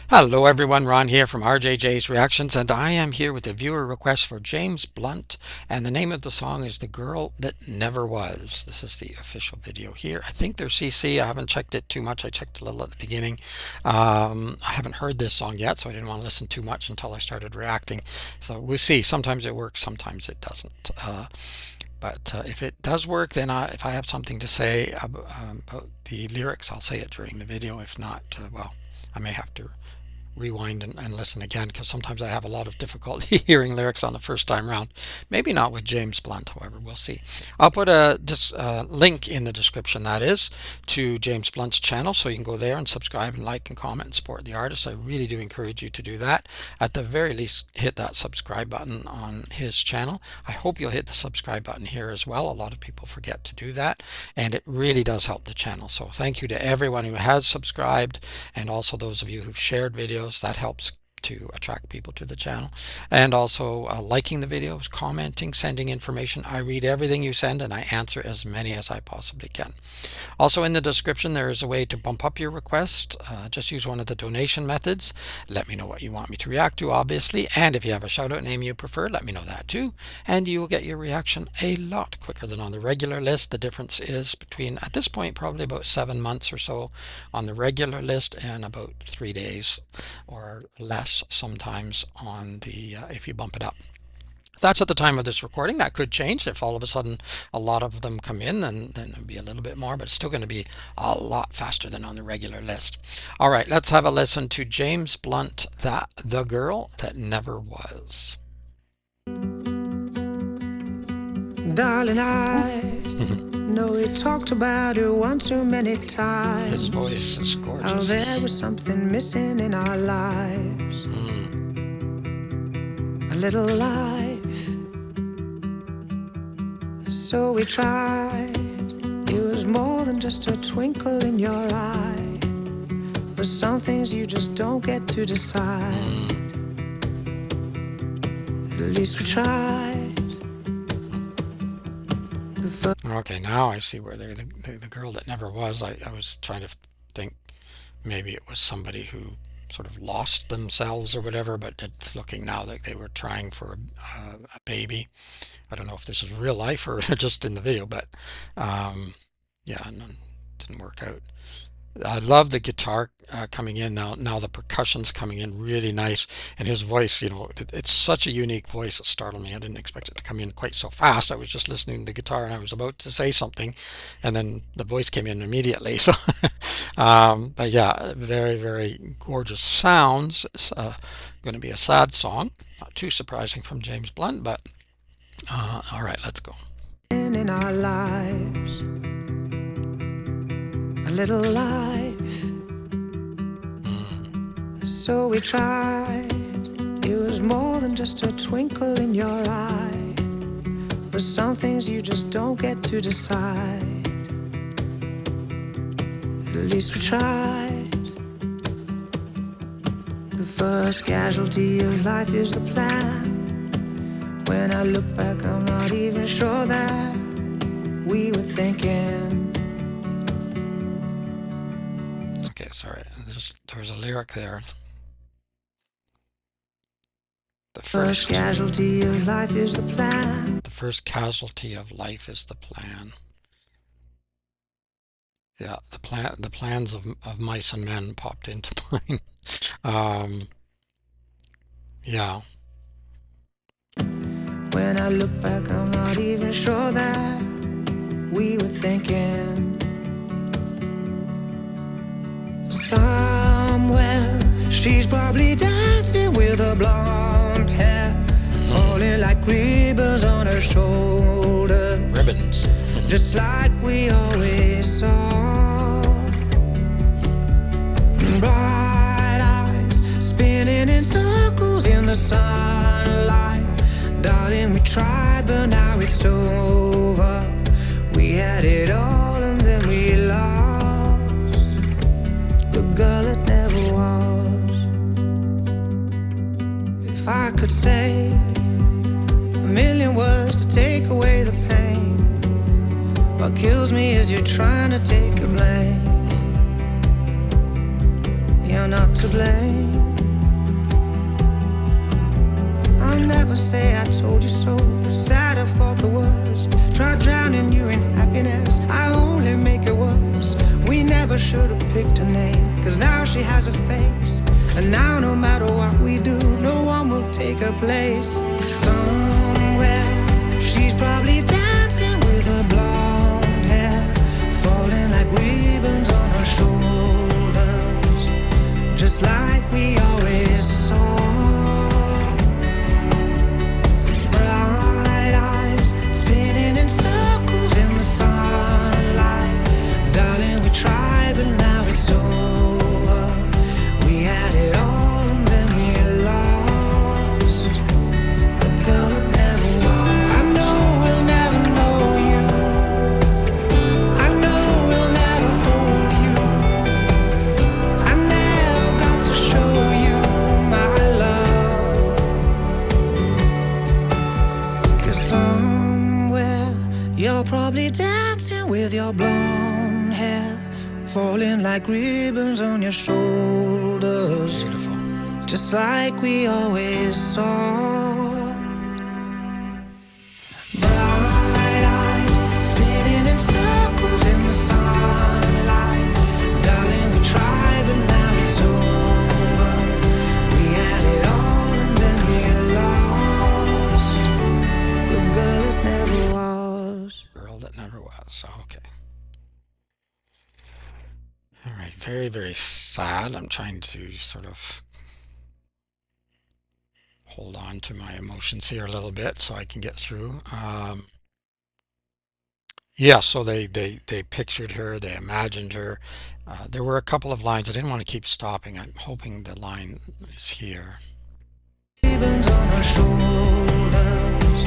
Hello everyone, Ron here from RJJ's Reactions, and I am here with a viewer request for James Blunt, and the name of the song is The Girl That Never Was. This is the official video here. I think they're CC. I haven't checked it too much. I checked a little at the beginning. I haven't heard this song yet, so I didn't want to listen too much until I started reacting. So we'll see. Sometimes it works, sometimes it doesn't. But if it does work, then if I have something to say about the lyrics, I'll say it during the video. If not, well, I may have to rewind and listen again, because sometimes I have a lot of difficulty hearing lyrics on the first time round. Maybe not with James Blunt, however, we'll see. I'll put a link in the description, that is, to James Blunt's channel, so you can go there and subscribe and like and comment and support the artist. I really do encourage you to do that. At the very least, hit that subscribe button on his channel. I hope you'll hit the subscribe button here as well. A lot of people forget to do that, and it really does help the channel. So thank you to everyone who has subscribed, and also those of you who've shared videos. That helps to attract people to the channel, and also liking the videos, commenting, sending information. I read everything you send, and I answer as many as I possibly can. Also in the description there is a way to bump up your request. Just use one of the donation methods. Let me know what you want me to react to, obviously, and if you have a shout out name you prefer, let me know that too, and you will get your reaction a lot quicker than on the regular list. The difference is between, at this point, probably about 7 months or so on the regular list, and about 3 days or less sometimes on the if you bump it up. That's at the time of this recording. That could change. If all of a sudden a lot of them come in, then it'll be a little bit more, but it's still going to be a lot faster than on the regular list. All right, let's have a listen to James Blunt, The Girl That Never Was. Darling, I know we talked about it one too many times. His voice is gorgeous. How there was something missing in our lives. A little life. So we tried. It was more than just a twinkle in your eye. But some things you just don't get to decide. At least we tried. Okay, now I see where they're the girl that never was. I was trying to think maybe it was somebody who sort of lost themselves or whatever, but it's looking now like they were trying for a baby. I don't know if this is real life or just in the video, but yeah, no, didn't work out. I love the guitar coming in now. Now the percussion's coming in really nice, and his voice, you know, it's such a unique voice. It startled me. I didn't expect it to come in quite so fast. I was just listening to the guitar, and I was about to say something, and then the voice came in immediately. So, but yeah, very, very gorgeous sounds. It's going to be a sad song, not too surprising from James Blunt, but all right, let's go. In our lives. A little life. So we tried. It was more than just a twinkle in your eye. But some things you just don't get to decide. At least we tried. The first casualty of life is the plan. When I look back, I'm not even sure that we were thinking. Okay, sorry. There was a lyric there. The first casualty of life is the plan. The first casualty of life is the plan. Yeah, the plans of mice and men popped into mind. Yeah. When I look back, I'm not even sure that we were thinking. Somewhere she's probably dancing with her blonde hair falling like ribbons on her shoulder. Ribbons. Just like we always saw. Bright eyes spinning in circles in the sunlight. Darling, we tried, but now it's over. We had it all and then we lost the girl that never was. If I could say a million words to take away the pain, what kills me is you're trying to take the blame. You I'm not to blame. I'll never say I told you so. Sad I thought the worst. Tried drowning you in happiness. I only make it worse. We never should have picked a name. Cause now she has a face. And now no matter what we do, no one will take her place. Somewhere she's probably dancing with her blonde hair, falling like ribbons on her shoulders, just like we always saw. Bright eyes spinning in circles in the sunlight. Darling, we tried, but now it's over. We had it all and then we lost the girl that never was. I know we'll never know you. I know we'll never hold you. I never got to show you my love. 'Cause somewhere you're probably dancing with your blonde hair, falling like ribbons on your shoulders, Beautiful. just like we always saw. Bright eyes spinning in circles in the sunlight. Darling, we tried, but now it's over. We had it all and then we lost the girl that never was. Girl that never was. Okay. All right. Very, very sad. I'm trying to sort of hold on to my emotions here a little bit so I can get through. Yeah, so they pictured her, they imagined her. There were a couple of lines. I didn't want to keep stopping. I'm hoping the line is here. Ribbons on our shoulders,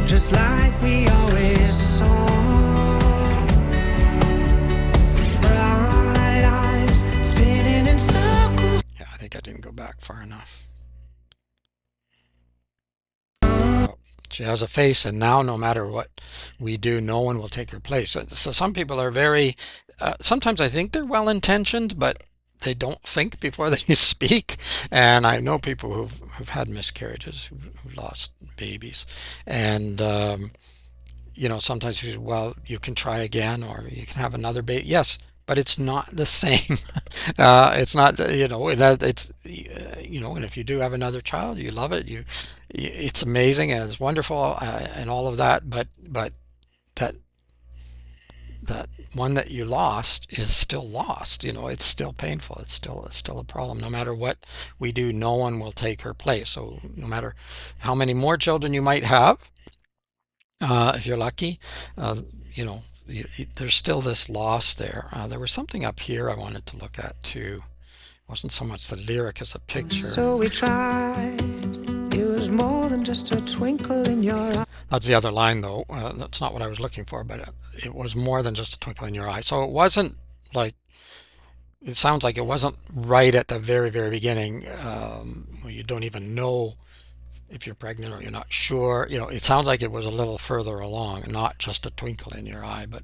just like we always saw. Bright eyes spinning in circles. Yeah, I think I didn't go back far enough. She has a face, and now no matter what we do, no one will take her place. So some people are very, sometimes I think they're well intentioned, but they don't think before they speak. And I know people who've had miscarriages, who've lost babies. And, sometimes you say, well, you can try again or you can have another baby. Yes, but it's not the same. It's not, and if you do have another child, you love it. It's amazing and it's wonderful and all of that. But that that one that you lost is still lost. It's still painful. It's still a problem. No matter what we do, no one will take her place. So no matter how many more children you might have, if you're lucky, uh, you know, there's still this loss there. There was something up here I wanted to look at too. It wasn't so much the lyric as the picture. So we tried. It was more than just a twinkle in your eye. That's the other line, though. That's not what I was looking for, but it was more than just a twinkle in your eye. So it wasn't like, it sounds like it wasn't right at the very, very beginning, where you don't even know if you're pregnant or you're not sure. It sounds like it was a little further along, not just a twinkle in your eye, but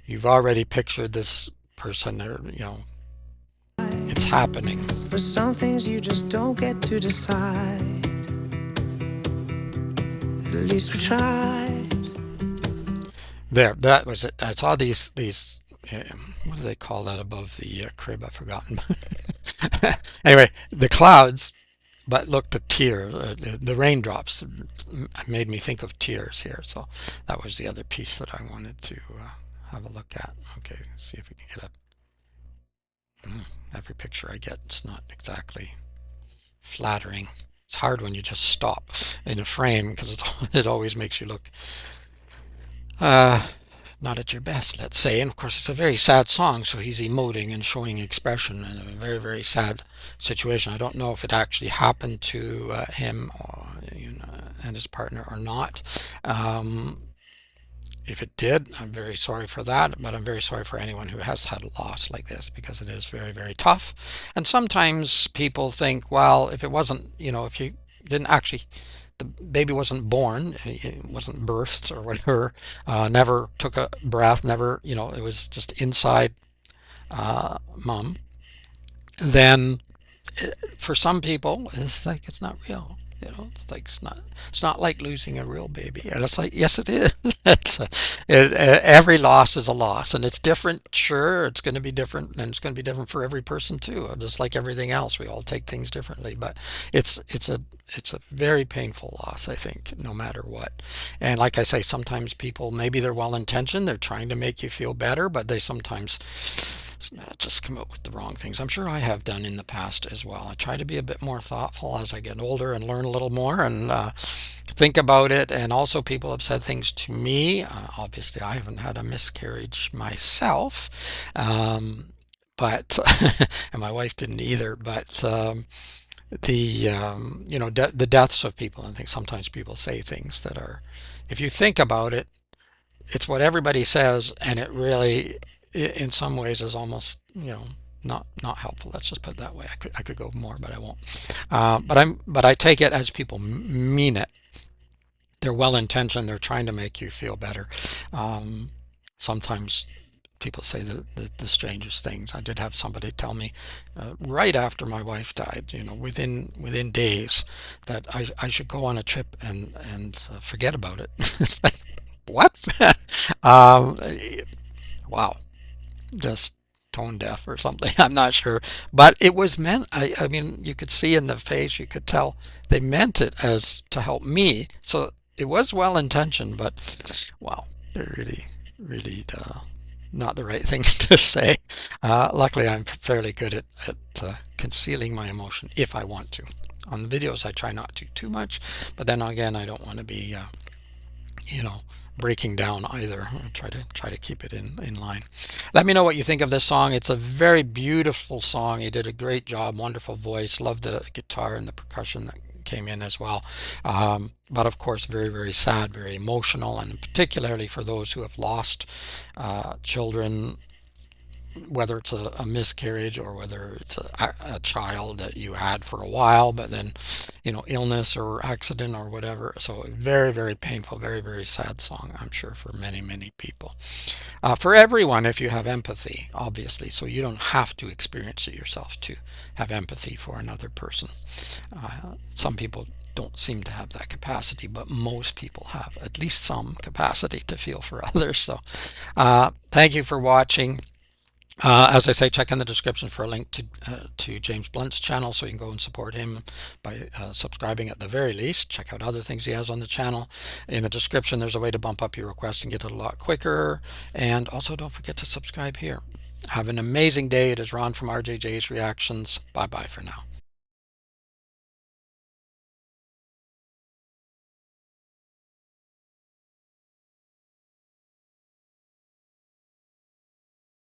you've already pictured this person there, it's happening. But some things you just don't get to decide. At least we tried. There, that was it. I saw these what do they call that above the crib? I've forgotten. Anyway, the clouds, but look, the tear, the raindrops made me think of tears here. So that was the other piece that I wanted to have a look at. Okay, see if we can get up. Every picture I get, it's not exactly flattering. It's hard when you just stop in a frame because it always makes you look not at your best, let's say. And of course, it's a very sad song, so he's emoting and showing expression in a very, very sad situation. I don't know if it actually happened to him or, and his partner or not. If it did, I'm very sorry for that, but I'm very sorry for anyone who has had a loss like this because it is very, very tough. And sometimes people think, well, if it wasn't, if you didn't actually, the baby wasn't born, it wasn't birthed or whatever, never took a breath, never, it was just inside mom. then for some people it's like it's not real. It's like it's not like losing a real baby. And it's like, yes, it is. Every loss is a loss, and it's different. Sure, it's going to be different, and it's going to be different for every person too. Just like everything else, we all take things differently. But it's a very painful loss, I think, no matter what. And like I say, sometimes people, maybe they're well intentioned, they're trying to make you feel better, but they sometimes just come up with the wrong things. I'm sure I have done in the past as well. I try to be a bit more thoughtful as I get older and learn a little more and think about it. And also, people have said things to me. Obviously, I haven't had a miscarriage myself, but and my wife didn't either. But the deaths of people, I think sometimes people say things that are, if you think about it, it's what everybody says, and it really, in some ways, is almost, not helpful. Let's just put it that way. I could go more, but I won't. But I take it as people mean it. They're well intentioned. They're trying to make you feel better. Um, Sometimes people say the strangest things. I did have somebody tell me right after my wife died, within days, that I should go on a trip and forget about it. It's like, what? um, wow, just tone deaf or something. I'm not sure, but it was meant. I mean, you could see in the face, you could tell they meant it as to help me. So it was well intentioned, but wow, they're really, really not the right thing to say. Luckily, I'm fairly good at concealing my emotion if I want to. On the videos, I try not to too much, but then again, I don't want to be, you know, breaking down either. I try to keep it in line. Let me know what you think of this song. It's a very beautiful song. He did a great job, wonderful voice. Love the guitar and the percussion that came in as well. But of course, very, very sad, very emotional, and particularly for those who have lost children, whether it's a miscarriage or whether it's a child that you had for a while, but then, illness or accident or whatever. So very, very painful, very, very sad song, I'm sure, for many, many people. For everyone, if you have empathy, obviously, so you don't have to experience it yourself to have empathy for another person. Some people don't seem to have that capacity, but most people have at least some capacity to feel for others. So thank you for watching. As I say, check in the description for a link to James Blunt's channel, so you can go and support him by subscribing at the very least. Check out other things he has on the channel. In the description, there's a way to bump up your request and get it a lot quicker. And also, don't forget to subscribe here. Have an amazing day. It is Ron from RJJ's Reactions. Bye bye for now.